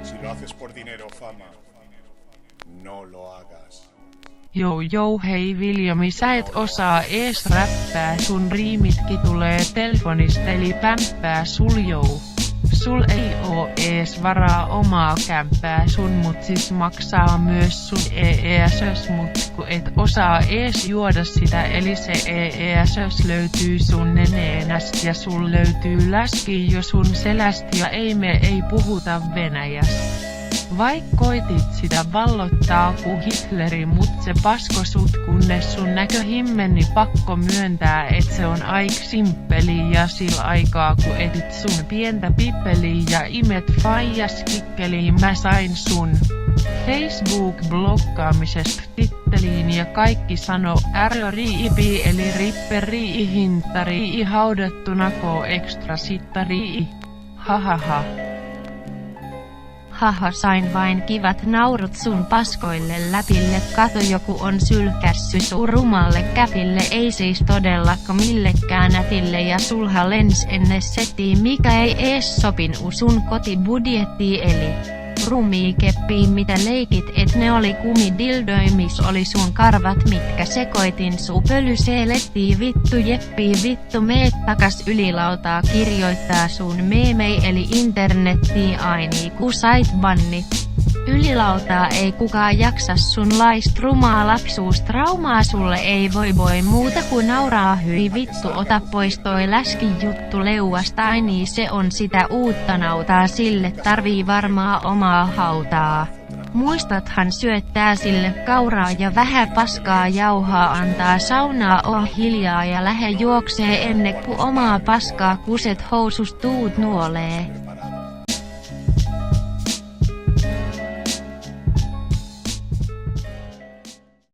Si lo haces por dinero o fama, no lo hagas. Jou hei Viljami, sä et osaa ees räppää, sun riimitki tulee telefonista eli pämppää sul jou. Sul ei oo ees varaa omaa kämppää sun, mut siis maksaa myös sun EESös, mut ku et osaa ees juoda sitä, eli se EESös löytyy sun neneenäst ja sul löytyy läski jo sun seläst ja ei puhuta venäjästä. Vaik koitit sitä vallottaa ku Hitleri, mut se pasko sut, kunnes sun näkö himmeni pakko myöntää, et se on aik simppeli ja sillä aikaa ku etit sun pientä pippeliä ja imet faijas kikkeliin, mä sain sun Facebook-blokkaamisesta titteliin ja kaikki sano RRIP eli ripperi hintari haudattuna ko extra sittari. Hahaha. Haha, sain vain kivat naurut sun paskoille läpille, kato joku on sylkässy sun rumalle käpille, ei siis todellako millekään nätille ja sulha lens enne setiin, mikä ei ees sopinu sun kotibudjettiin eli rumii keppiin mitä leikit et ne oli kumidildoi mis oli sun karvat mitkä sekoitin suu pölyseelettiin vittu jeppii vittu meet takas ylilautaa kirjoittaa sun meemei eli internettiin aini ku sait bannit. Ylilautaa ei kukaan jaksa sun laist rumaa lapsuustraumaa sulle ei voi muuta kuin nauraa hyi vittu ota pois toi läski juttu leuasta aini se on sitä uutta nautaa sille tarvii varmaa omaa hautaa. Muistathan syöttää sille kauraa ja vähän paskaa jauhaa antaa saunaa hiljaa ja lähe juoksee ennen ku omaa paskaa kuset housus tuut nuolee.